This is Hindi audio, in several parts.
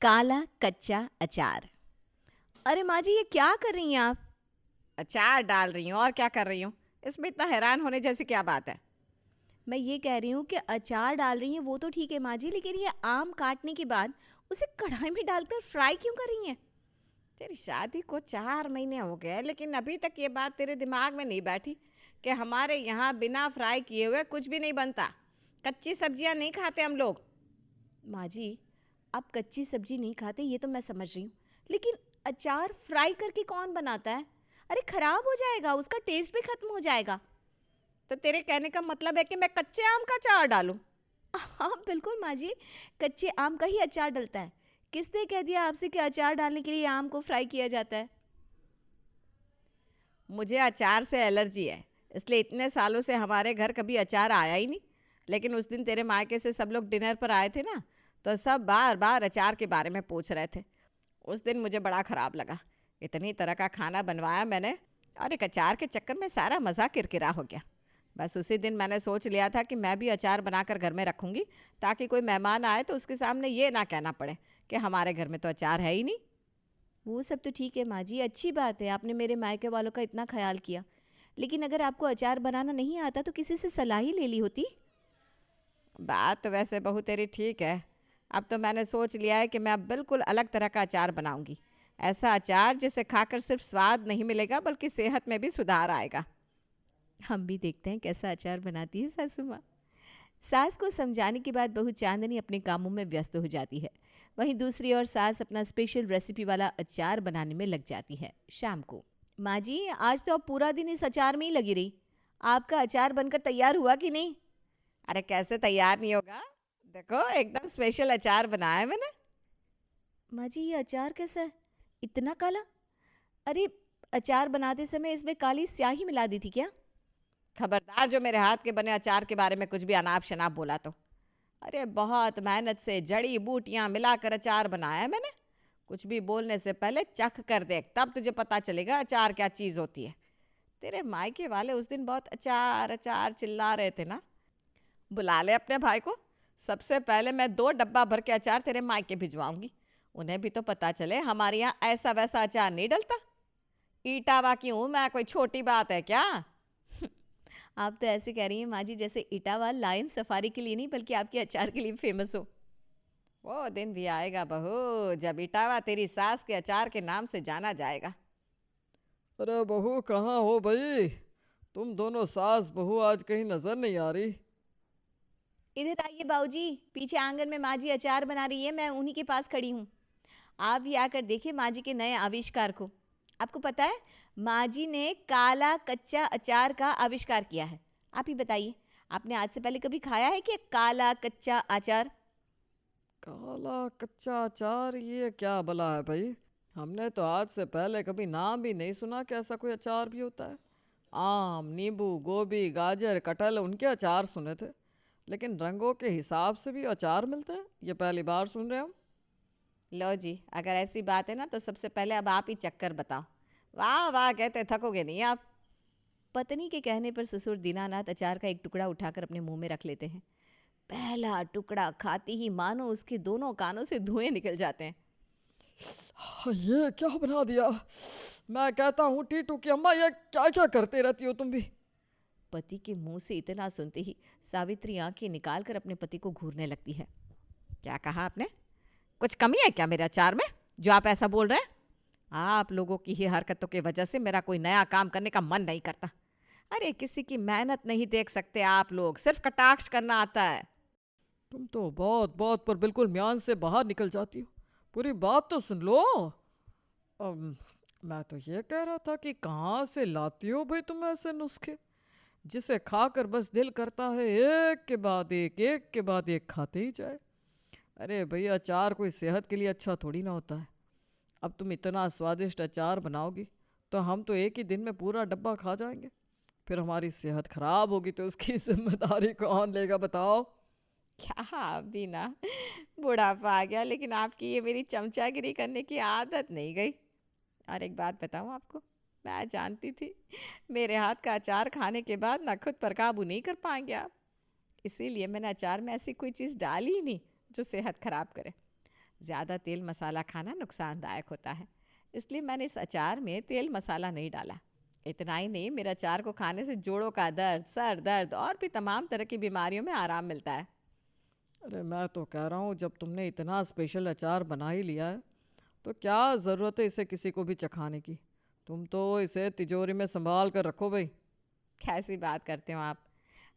काला कच्चा अचार। अरे माँ जी, ये क्या कर रही हैं आप? अचार डाल रही हूँ और क्या कर रही हूँ। इसमें इतना हैरान होने जैसी क्या बात है। मैं ये कह रही हूँ कि अचार डाल रही हैं वो तो ठीक है माँ जी, लेकिन ये आम काटने के बाद उसे कढ़ाई में डालकर फ्राई क्यों कर रही हैं? तेरी शादी को 4 महीने हो गए लेकिन अभी तक ये बात तेरे दिमाग में नहीं बैठी कि हमारे यहाँ बिना फ्राई किए हुए कुछ भी नहीं बनता। कच्ची सब्जियाँ नहीं खाते हम लोग। माँ जी, आप कच्ची सब्जी नहीं खाते ये तो मैं समझ रही हूँ, लेकिन अचार फ्राई करके कौन बनाता है? अरे खराब हो जाएगा, उसका टेस्ट भी खत्म हो जाएगा। तो तेरे कहने का मतलब है कि मैं कच्चे आम का अचार डालूं? हाँ बिल्कुल माँ जी, कच्चे आम का ही अचार डलता है। किसने कह दिया आपसे कि अचार डालने के लिए आम को फ्राई किया जाता है? मुझे अचार से एलर्जी है, इसलिए इतने सालों से हमारे घर कभी अचार आया ही नहीं। लेकिन उस दिन तेरे मायके से सब लोग डिनर पर आए थे ना, तो सब बार बार अचार के बारे में पूछ रहे थे। उस दिन मुझे बड़ा ख़राब लगा। इतनी तरह का खाना बनवाया मैंने और एक अचार के चक्कर में सारा मज़ा किरकिरा हो गया। बस उसी दिन मैंने सोच लिया था कि मैं भी अचार बनाकर घर में रखूँगी, ताकि कोई मेहमान आए तो उसके सामने ये ना कहना पड़े कि हमारे घर में तो अचार है ही नहीं। वो सब तो ठीक है माँ जी, अच्छी बात है आपने मेरे मायके वालों का इतना ख्याल किया। लेकिन अगर आपको अचार बनाना नहीं आता तो किसी से सलाह ही ले ली होती। बात तो वैसे बहू तेरी ठीक है। अब तो मैंने सोच लिया है कि मैं अब बिल्कुल अलग तरह का अचार बनाऊंगी। ऐसा अचार जिसे खाकर सिर्फ स्वाद नहीं मिलेगा बल्कि सेहत में भी सुधार आएगा। हम भी देखते हैं कैसा अचार बनाती है सासू माँ। सास को समझाने के बाद बहू चांदनी अपने कामों में व्यस्त हो जाती है। वहीं दूसरी ओर सास अपना स्पेशल रेसिपी वाला अचार बनाने में लग जाती है। शाम को, माँ जी आज तो आप पूरा दिन इस अचार में ही लगी रही। आपका अचार बनकर तैयार हुआ कि नहीं? अरे कैसे तैयार नहीं होगा। देखो एकदम स्पेशल अचार बनाया है मैंने। माँ जी ये अचार कैसा है, इतना काला? अरे अचार बनाते समय इसमें काली स्याही मिला दी थी क्या? खबरदार जो मेरे हाथ के बने अचार के बारे में कुछ भी अनाप शनाप बोला तो। अरे बहुत मेहनत से जड़ी बूटियां मिलाकर अचार बनाया है मैंने। कुछ भी बोलने से पहले चख कर देख, तब तुझे पता चलेगा अचार क्या चीज़ होती है। तेरे मायके वाले उस दिन बहुत अचार अचार चिल्ला रहे थे ना। बुला ले अपने भाई को। सबसे पहले मैं 2 डब्बा भर के अचार तेरे मायके भिजवाऊंगी। उन्हें भी तो पता चले हमारे यहाँ ऐसा वैसा अचार नहीं डलता। ईटावा की हूँ मैं, कोई छोटी बात है क्या। आप तो ऐसे कह रही हैं माँ जी जैसे इटावा लायन सफारी के लिए नहीं बल्कि आपके अचार के लिए फेमस हो। वो दिन भी आएगा बहू जब इटावा तेरी सास के अचार के नाम से जाना जाएगा। अरे बहू कहाँ हो भाई? तुम दोनों सास बहू आज कहीं नजर नहीं आ रही। इधर आइए बाबूजी, पीछे आंगन में माँ जी अचार बना रही है, मैं उन्हीं के पास खड़ी हूँ। आप भी आकर देखिए माँ जी के नए आविष्कार को। आपको पता है माँ जी ने काला कच्चा अचार का आविष्कार किया है। आप ही बताइए, आपने आज से पहले कभी खाया है कि काला कच्चा अचार? काला कच्चा अचार ये क्या भला है भाई? हमने तो आज से पहले कभी नाम भी नहीं सुना कि ऐसा कोई अचार भी होता है। आम, नींबू, गोभी, गाजर, कटहल उनके अचार सुने थे, लेकिन रंगों के हिसाब से भी अचार मिलते हैं ये पहली बार सुन रहे हम। लो जी, अगर ऐसी बात है ना तो सबसे पहले अब आप ही चक्कर बताओ। वाह वाह कहते थकोगे नहीं आप। पत्नी के कहने पर ससुर दीनानाथ अचार का एक टुकड़ा उठाकर अपने मुंह में रख लेते हैं। पहला टुकड़ा खाते ही मानो उसके दोनों कानों से धुएं निकल जाते हैं। ये क्या बना दिया? मैं कहता हूँ टीटू की अम्मा, ये क्या क्या करते रहती हो तुम भी? पति के मुंह से इतना सुनते ही सावित्री आंखें निकालकर अपने पति को घूरने लगती है। क्या कहा आपने? कुछ कमी है क्या मेरे अचार में जो आप ऐसा बोल रहे हैं? आप लोगों की ही हरकतों की वजह से मेरा कोई नया काम करने का मन नहीं करता। अरे किसी की मेहनत नहीं देख सकते आप लोग, सिर्फ कटाक्ष करना आता है। तुम तो बहुत बहुत पर बिल्कुल म्यान से बाहर निकल जाती हो। पूरी बात तो सुन लो। अम, मैं तो ये कह रहा था कि कहाँ से लाती हो भाई तुम ऐसे नुस्खे जिसे खाकर बस दिल करता है एक के बाद एक खाते ही जाए। अरे भैया, अचार कोई सेहत के लिए अच्छा थोड़ी ना होता है। अब तुम इतना स्वादिष्ट अचार बनाओगी तो हम तो एक ही दिन में पूरा डब्बा खा जाएंगे। फिर हमारी सेहत खराब होगी तो उसकी जिम्मेदारी कौन लेगा बताओ? क्या अभी ना बुढ़ापा आ गया, लेकिन आपकी ये मेरी चमचागिरी करने की आदत नहीं गई। और एक बात बताऊं आपको, मैं जानती थी मेरे हाथ का अचार खाने के बाद ना खुद पर काबू नहीं कर पाएंगे आप। इसीलिए मैंने अचार में ऐसी कोई चीज़ डाली ही नहीं जो सेहत खराब करे। ज़्यादा तेल मसाला खाना नुकसानदायक होता है, इसलिए मैंने इस अचार में तेल मसाला नहीं डाला। इतना ही नहीं, मेरे अचार को खाने से जोड़ों का दर्द, सर दर्द और भी तमाम तरह की बीमारियों में आराम मिलता है। अरे मैं तो कह रहा हूँ, जब तुमने इतना स्पेशल अचार बना ही लिया है तो क्या ज़रूरत है इसे किसी को भी चखाने की। तुम तो इसे तिजोरी में संभाल कर रखो भाई। कैसी बात करते हो आप?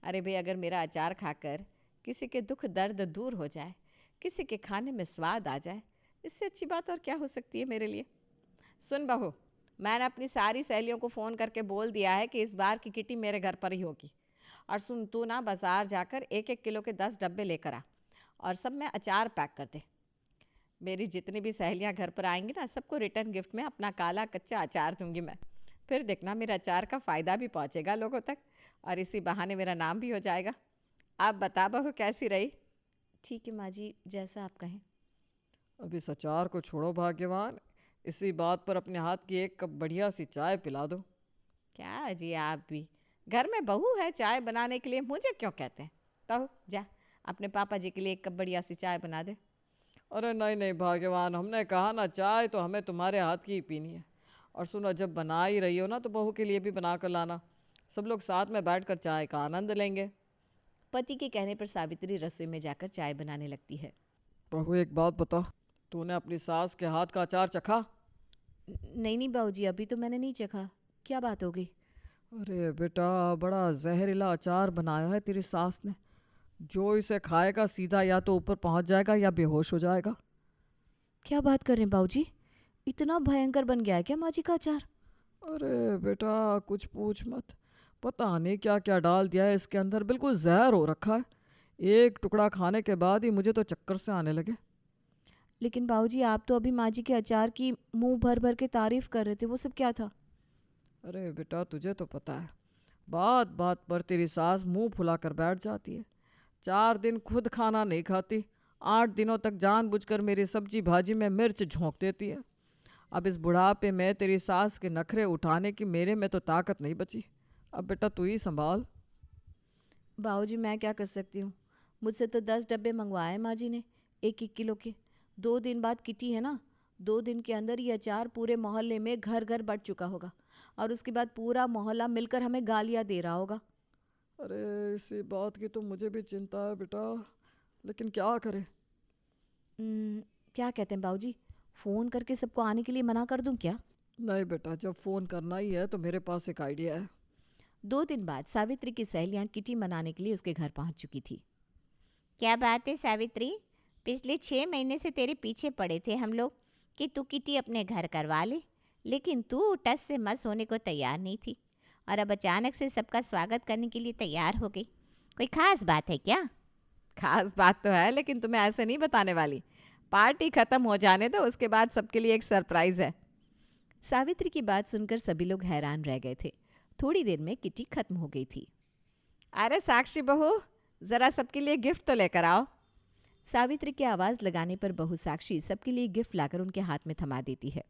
अरे भाई, अगर मेरा अचार खाकर किसी के दुख दर्द दूर हो जाए, किसी के खाने में स्वाद आ जाए, इससे अच्छी बात और क्या हो सकती है मेरे लिए। सुन बहू, मैंने अपनी सारी सहेलियों को फ़ोन करके बोल दिया है कि इस बार की किटी मेरे घर पर ही होगी। और सुन, तू ना बाज़ार जाकर 1-1 किलो के 10 डब्बे लेकर आ और सब में अचार पैक कर दे। मेरी जितनी भी सहेलियां घर पर आएंगी ना, सबको रिटर्न गिफ्ट में अपना काला कच्चा अचार दूंगी मैं। फिर देखना, मेरा अचार का फ़ायदा भी पहुंचेगा लोगों तक और इसी बहाने मेरा नाम भी हो जाएगा। आप बता बहू, कैसी रही? ठीक है माँ जी, जैसा आप कहें। अब इस अचार को छोड़ो भाग्यवान, इसी बात पर अपने हाथ की 1 कप बढ़िया सी चाय पिला दो। क्या जी, आप भी घर में बहू है चाय बनाने के लिए, मुझे क्यों कहते हैं? बहू जा अपने पापा जी के लिए 1 कप बढ़िया सी चाय बना दे। अरे नहीं नहीं भाग्यवान, हमने कहा ना चाय तो हमें तुम्हारे हाथ की ही पीनी है। और सुनो, जब बना ही रही हो ना तो बहू के लिए भी बना कर लाना, सब लोग साथ में बैठकर चाय का आनंद लेंगे। पति के कहने पर सावित्री रसोई में जाकर चाय बनाने लगती है। बहू एक बात बता, तूने अपनी सास के हाथ का अचार चखा? नहीं नहीं बाबूजी, अभी तो मैंने नहीं चखा। क्या बात हो गई? अरे बेटा, बड़ा जहरीला अचार बनाया है तेरी सास ने। जो इसे खाएगा सीधा या तो ऊपर पहुंच जाएगा या बेहोश हो जाएगा। क्या बात कर रहे हैं बाबूजी? इतना भयंकर बन गया है क्या माँ जी का अचार? अरे बेटा कुछ पूछ मत, पता नहीं क्या क्या डाल दिया है इसके अंदर, बिल्कुल जहर हो रखा है। एक टुकड़ा खाने के बाद ही मुझे तो चक्कर से आने लगे। लेकिन बाबूजी, आप तो अभी माँ जी के अचार की मुंह भर भर के तारीफ कर रहे थे, वो सब क्या था? अरे बेटा तुझे तो पता है, बात बात पर तेरी सास मुंह फुलाकर बैठ जाती है। 4 दिन खुद खाना नहीं खाती, 8 दिनों तक जानबूझकर मेरी सब्जी भाजी में मिर्च झोंक देती है। अब इस बुढ़ापे में तेरी सास के नखरे उठाने की मेरे में तो ताकत नहीं बची। अब बेटा तू ही संभाल। बाबूजी, मैं क्या कर सकती हूँ? मुझसे तो 10 डब्बे मंगवाए माँ जी ने, 1-1 किलो के। 2 दिन बाद किटी है ना, 2 दिन के अंदर ये अचार पूरे मोहल्ले में घर घर बट चुका होगा और उसके बाद पूरा मोहल्ला मिलकर हमें गालियाँ दे रहा होगा। अरे इसी बात की तो मुझे भी चिंता है बेटा, लेकिन क्या करें। क्या कहते हैं बाबूजी, फ़ोन करके सबको आने के लिए मना कर दूं क्या? नहीं बेटा, जब फ़ोन करना ही है तो मेरे पास एक आइडिया है। 2 दिन बाद सावित्री की सहेलियां किटी मनाने के लिए उसके घर पहुंच चुकी थी। क्या बात है सावित्री, पिछले 6 महीने से तेरे पीछे पड़े थे हम लोग कि तू किटी अपने घर करवा ले, लेकिन तू टस से मस होने को तैयार नहीं थी और अब अचानक से सबका स्वागत करने के लिए तैयार हो गई। कोई खास बात है क्या? खास बात तो है, लेकिन तुम्हें ऐसे नहीं बताने वाली। पार्टी खत्म हो जाने दो, उसके बाद सबके लिए एक सरप्राइज है। सावित्री की बात सुनकर सभी लोग हैरान रह गए थे। थोड़ी देर में किटी खत्म हो गई थी। अरे साक्षी बहू, ज़रा सबके लिए गिफ्ट तो लेकर आओ। सावित्री की आवाज़ लगाने पर बहू साक्षी सबके लिए गिफ्ट लाकर उनके हाथ में थमा देती है।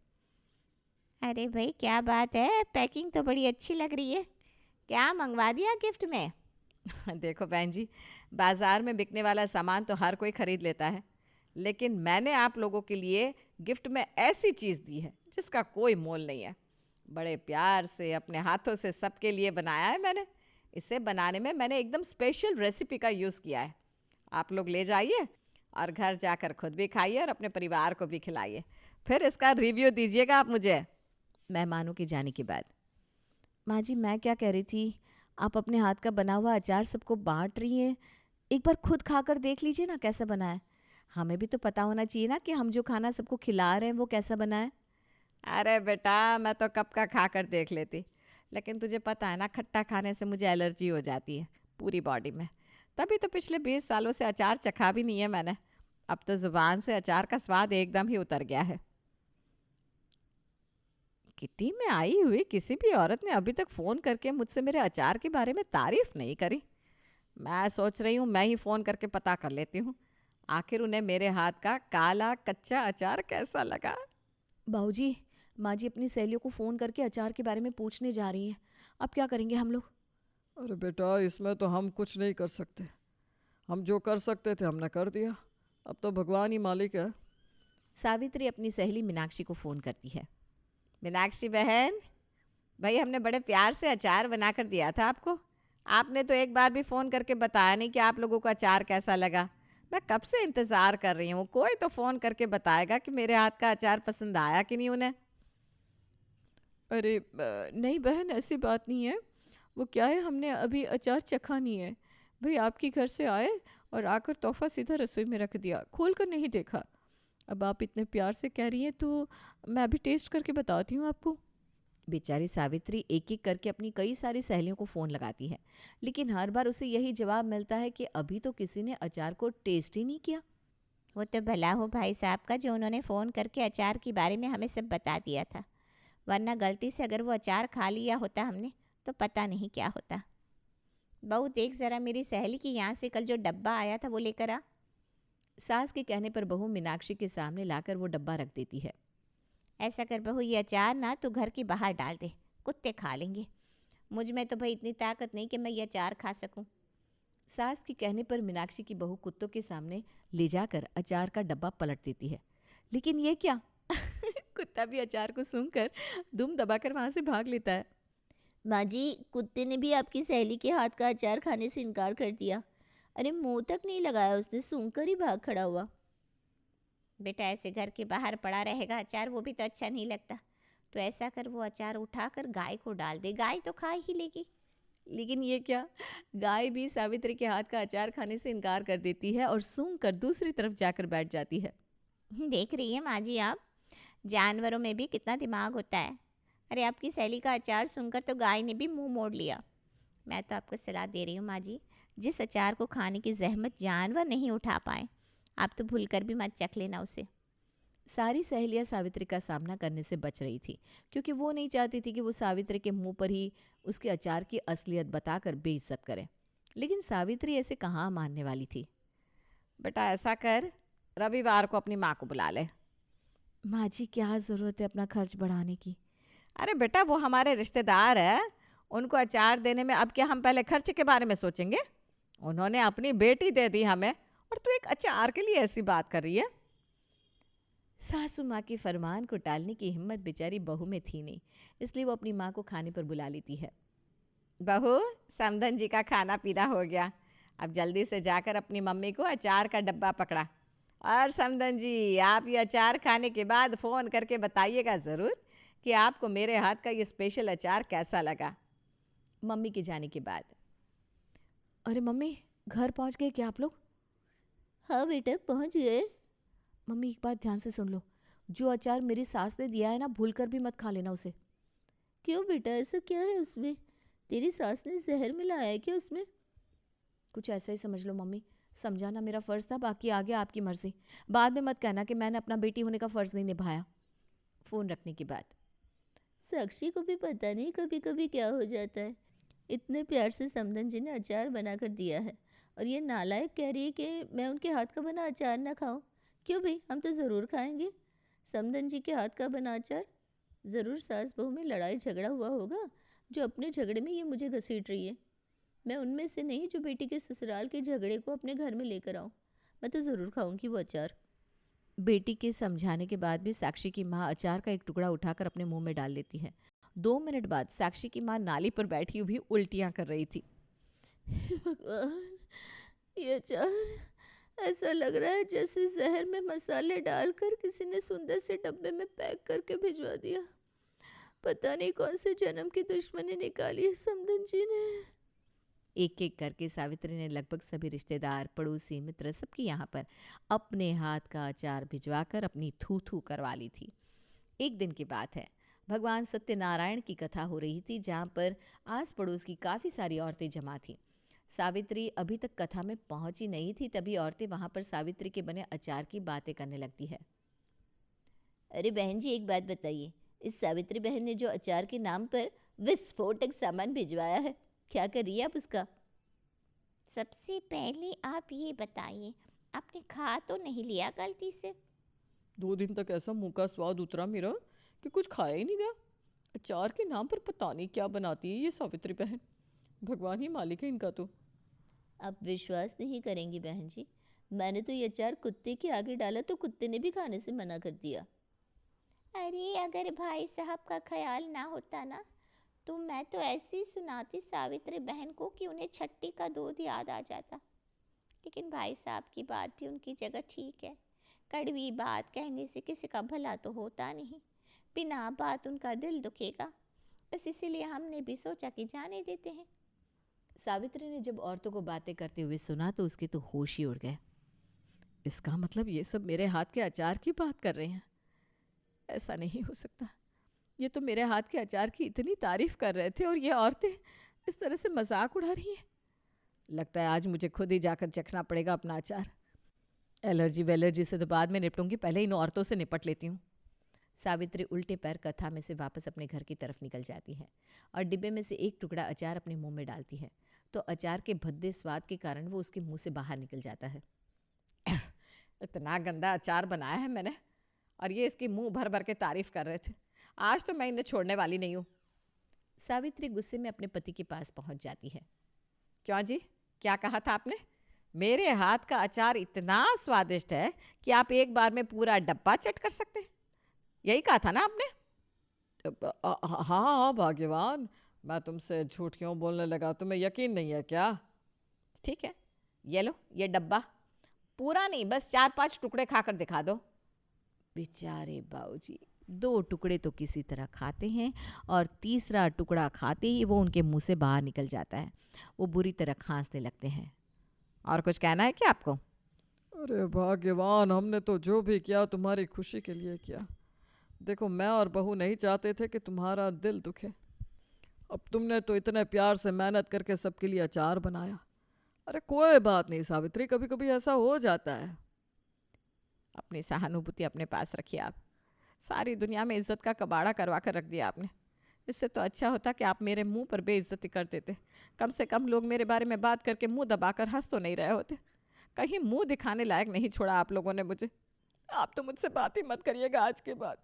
अरे भाई क्या बात है, पैकिंग तो बड़ी अच्छी लग रही है। क्या मंगवा दिया गिफ्ट में? देखो बहन जी, बाज़ार में बिकने वाला सामान तो हर कोई ख़रीद लेता है, लेकिन मैंने आप लोगों के लिए गिफ्ट में ऐसी चीज़ दी है जिसका कोई मोल नहीं है। बड़े प्यार से अपने हाथों से सबके लिए बनाया है मैंने। इसे बनाने में मैंने एकदम स्पेशल रेसिपी का यूज़ किया है। आप लोग ले जाइए और घर जाकर खुद भी खाइए और अपने परिवार को भी खिलाइए। फिर इसका रिव्यू दीजिएगा आप मुझे। मेहमानों के जाने के बाद माँ जी, मैं क्या कह रही थी, आप अपने हाथ का बना हुआ अचार सबको बांट रही हैं, एक बार खुद खाकर देख लीजिए ना कैसा बना है। हमें भी तो पता होना चाहिए ना कि हम जो खाना सबको खिला रहे हैं वो कैसा बना है। अरे बेटा, मैं तो कब का खा कर देख लेती, लेकिन तुझे पता है ना, खट्टा खाने से मुझे एलर्जी हो जाती है पूरी बॉडी में। तभी तो पिछले 20 सालों से अचार चखा भी नहीं है मैंने। अब तो ज़ुबान से अचार का स्वाद एकदम ही उतर गया है। किटी में आई हुई किसी भी औरत ने अभी तक फ़ोन करके मुझसे मेरे अचार के बारे में तारीफ़ नहीं करी। मैं सोच रही हूँ मैं ही फ़ोन करके पता कर लेती हूँ, आखिर उन्हें मेरे हाथ का काला कच्चा अचार कैसा लगा। बाबूजी, माँ जी अपनी सहेलियों को फ़ोन करके अचार के बारे में पूछने जा रही हैं। अब क्या करेंगे हम लोग? अरे बेटा, इसमें तो हम कुछ नहीं कर सकते। हम जो कर सकते थे हमने कर दिया, अब तो भगवान ही मालिक है। सावित्री अपनी सहेली मीनाक्षी को फ़ोन करती है। मीनाक्षी बहन, भाई हमने बड़े प्यार से अचार बना कर दिया था आपको। आपने तो एक बार भी फ़ोन करके बताया नहीं कि आप लोगों को अचार कैसा लगा। मैं कब से इंतज़ार कर रही हूँ, कोई तो फ़ोन करके बताएगा कि मेरे हाथ का अचार पसंद आया कि नहीं उन्हें। अरे नहीं बहन, ऐसी बात नहीं है। वो क्या है, हमने अभी अचार चखा नहीं है। भाई आपके घर से आए और आकर तोहफा सीधा रसोई में रख दिया, खोल कर नहीं देखा। अब आप इतने प्यार से कह रही हैं तो मैं अभी टेस्ट करके बताती हूँ आपको। बेचारी सावित्री एक एक करके अपनी कई सारी सहेलियों को फ़ोन लगाती है, लेकिन हर बार उसे यही जवाब मिलता है कि अभी तो किसी ने अचार को टेस्ट ही नहीं किया। वो तो भला हो भाई साहब का जो उन्होंने फ़ोन करके अचार के बारे में हमें सब बता दिया था, वरना गलती से अगर वो अचार खा लिया होता हमने तो पता नहीं क्या होता। बहू देख ज़रा मेरी सहेली की यहाँ से कल जो डब्बा आया था वो लेकर आ। सास के कहने पर बहू मीनाक्षी के सामने लाकर वो डब्बा रख देती है। ऐसा कर बहू, ये अचार ना तो घर के बाहर डाल दे, कुत्ते खा लेंगे। मुझ में तो भाई इतनी ताकत नहीं कि मैं ये अचार खा सकूं। सास के कहने पर मीनाक्षी की बहू कुत्तों के सामने ले जाकर अचार का डब्बा पलट देती है। लेकिन ये क्या कुत्ता भी अचार को सूंघकर दुम दबाकर वहां से भाग लेता है। माँ जी, कुत्ते ने भी आपकी सहेली के हाथ का अचार खाने से इनकार कर दिया। अरे मुंह तक नहीं लगाया उसने, सूंघकर ही भाग खड़ा हुआ। बेटा ऐसे घर के बाहर पड़ा रहेगा अचार, वो भी तो अच्छा नहीं लगता। तो ऐसा कर, वो अचार उठाकर गाय को डाल दे, गाय तो खा ही लेगी। लेकिन ये क्या, गाय भी सावित्री के हाथ का अचार खाने से इनकार कर देती है और सूंघकर दूसरी तरफ जाकर बैठ जाती है। देख रही है माँ जी आप, जानवरों में भी कितना दिमाग होता है। अरे आपकी सहेली का अचार सुनकर तो गाय ने भी मुंह मोड़ लिया। मैं तो आपको सलाह दे रही हूँ माँ जी, जिस अचार को खाने की जहमत जानवर नहीं उठा पाए, आप तो भूल कर भी मत चख लेना उसे। सारी सहेलियां सावित्री का सामना करने से बच रही थी, क्योंकि वो नहीं चाहती थी कि वो सावित्री के मुंह पर ही उसके अचार की असलियत बताकर बेइज्जत करे। लेकिन सावित्री ऐसे कहाँ मानने वाली थी। बेटा ऐसा कर, रविवार को अपनी माँ को बुला ले। माँ जी, क्या ज़रूरत है अपना खर्च बढ़ाने की। अरे बेटा वो हमारे रिश्तेदार है, उनको अचार देने में अब क्या हम पहले खर्च के बारे में सोचेंगे। उन्होंने अपनी बेटी दे दी हमें और तू एक अचार के लिए ऐसी बात कर रही है। सासू माँ के फरमान को टालने की हिम्मत बेचारी बहू में थी नहीं, इसलिए वो अपनी माँ को खाने पर बुला लेती है। बहू, समधन जी का खाना पीना हो गया, अब जल्दी से जाकर अपनी मम्मी को अचार का डब्बा पकड़ा। और समधन जी, आप ये अचार खाने के बाद फ़ोन करके बताइएगा ज़रूर कि आपको मेरे हाथ का ये स्पेशल अचार कैसा लगा। मम्मी के जाने के बाद। अरे मम्मी, घर पहुँच गए क्या आप लोग? हाँ बेटा पहुँच गए। मम्मी एक बात ध्यान से सुन लो, जो अचार मेरी सास ने दिया है ना, भूल कर भी मत खा लेना उसे। क्यों बेटा, ऐसा क्या है उसमें? तेरी सास ने जहर मिलाया है क्या उसमें? कुछ ऐसा ही समझ लो मम्मी, समझाना मेरा फ़र्ज़ था, बाकी आगे आपकी मर्ज़ी। बाद में मत कहना कि मैंने अपना बेटी होने का फ़र्ज़ नहीं निभाया। फ़ोन रखने के बाद। साक्षी को भी पता नहीं कभी कभी क्या हो जाता है। इतने प्यार से समधन जी ने अचार बना कर दिया है और ये नालायक कह रही है कि मैं उनके हाथ का बना अचार ना खाऊं। क्यों भाई, हम तो ज़रूर खाएंगे समधन जी के हाथ का बना अचार। ज़रूर सास बहू में लड़ाई झगड़ा हुआ होगा, जो अपने झगड़े में ये मुझे घसीट रही है। मैं उनमें से नहीं जो बेटी के ससुराल के झगड़े को अपने घर में लेकर आऊँ। मैं तो ज़रूर खाऊंगी वो अचार। बेटी के समझाने के बाद भी साक्षी की माँ अचार का एक टुकड़ा उठाकर अपने मुंह में डाल लेती है। 2 मिनट बाद साक्षी की माँ नाली पर बैठी हुई उल्टियाँ कर रही थी। भगवान, ये अचार ऐसा लग रहा है जैसे जहर में मसाले डालकर किसी ने सुंदर से डब्बे में पैक करके भिजवा दिया। पता नहीं कौन से जन्म की दुश्मनी निकाली है समधन जी ने। एक एक करके सावित्री ने लगभग सभी रिश्तेदार, पड़ोसी, मित्र सबके यहाँ पर अपने हाथ का अचार भिजवाकर अपनी थू थू करवा ली थी। एक दिन की बात है, भगवान सत्यनारायण की कथा हो रही थी, जहाँ पर आस पड़ोस की काफ़ी सारी औरतें जमा थीं। सावित्री अभी तक कथा में पहुंची नहीं थी, तभी औरतें वहाँ पर सावित्री के बने अचार की बातें करने लगती है। अरे बहन जी, एक बात बताइए, इस सावित्री बहन ने जो अचार के नाम पर विस्फोटक सामान भिजवाया है, क्या कर रही है आप उसका? सबसे पहले आप ये बताइए, आपने खा तो नहीं लिया गलती से? 2 दिन तक ऐसा मुंह का स्वाद उतरा मेरा कि कुछ खाया ही नहीं गया। अचार के नाम पर पता नहीं क्या बनाती है ये सावित्री बहन, भगवान ही मालिक है इनका तो। आप विश्वास नहीं करेंगी बहन जी, मैंने तो ये अचार कुत्ते के आगे डाला तो कुत्ते ने भी खाने से मना कर दिया। अरे अगर भाई साहब का ख्याल ना होता ना तो मैं तो ऐसे ही सुनाती सावित्री बहन को कि उन्हें छट्टी का दूध याद आ जाता। लेकिन भाई साहब की बात भी उनकी जगह ठीक है। कड़वी बात कहने से किसी का भला तो होता नहीं, बिना बात उनका दिल दुखेगा। बस इसीलिए हमने भी सोचा कि जाने देते हैं। सावित्री ने जब औरतों को बातें करते हुए सुना तो उसके तो होश ही उड़ गए। इसका मतलब ये सब मेरे हाथ के अचार की बात कर रहे हैं। ऐसा नहीं हो सकता। ये तो मेरे हाथ के अचार की इतनी तारीफ कर रहे थे और ये औरतें इस तरह से मजाक उड़ा रही हैं। लगता है आज मुझे खुद ही जाकर चखना पड़ेगा अपना अचार। एलर्जी वेलर्जी से तो बाद में निपटूंगी, पहले इन औरतों से निपट लेती हूँ। सावित्री उल्टे पैर कथा में से वापस अपने घर की तरफ निकल जाती है और डिब्बे में से एक टुकड़ा अचार अपने मुंह में डालती है तो अचार के भद्दे स्वाद के कारण वो उसके मुंह से बाहर निकल जाता है। इतना गंदा अचार बनाया है मैंने और ये इसकी मुंह भर भर के तारीफ कर रहे थे। आज तो मैं इन्हें छोड़ने वाली नहीं हूँ। सावित्री गुस्से में अपने पति के पास पहुंच जाती है। क्यों जी, क्या कहा था आपने? मेरे हाथ का अचार इतना स्वादिष्ट है कि आप एक बार में पूरा डब्बा चट कर सकते हैं, यही कहा था ना आपने? हाँ हाँ भाग्यवान, मैं तुमसे झूठ क्यों बोलने लगा? तुम्हें यकीन नहीं है क्या? ठीक है, ये लो ये डब्बा, पूरा नहीं बस 4-5 टुकड़े खाकर दिखा दो। बेचारे बाबूजी 2 टुकड़े तो किसी तरह खाते हैं और तीसरा टुकड़ा खाते ही वो उनके मुंह से बाहर निकल जाता है। वो बुरी तरह खांसने लगते हैं। और कुछ कहना है क्या आपको? अरे भाग्यवान, हमने तो जो भी किया तुम्हारी खुशी के लिए किया। देखो, मैं और बहू नहीं चाहते थे कि तुम्हारा दिल दुखे। अब तुमने तो इतने प्यार से मेहनत करके सबके लिए अचार बनाया। अरे कोई बात नहीं सावित्री, कभी कभी ऐसा हो जाता है। अपनी सहानुभूति अपने पास रखिए आप। सारी दुनिया में इज्जत का कबाड़ा करवा कर रख दिया आपने। इससे तो अच्छा होता कि आप मेरे मुंह पर बेइज्जती कर देते। कम से कम लोग मेरे बारे में बात करके मुंह दबाकर हंस तो नहीं रहे होते। कहीं मुंह दिखाने लायक नहीं छोड़ा आप लोगों ने मुझे। आप तो मुझसे बात ही मत करिएगा आज के बाद।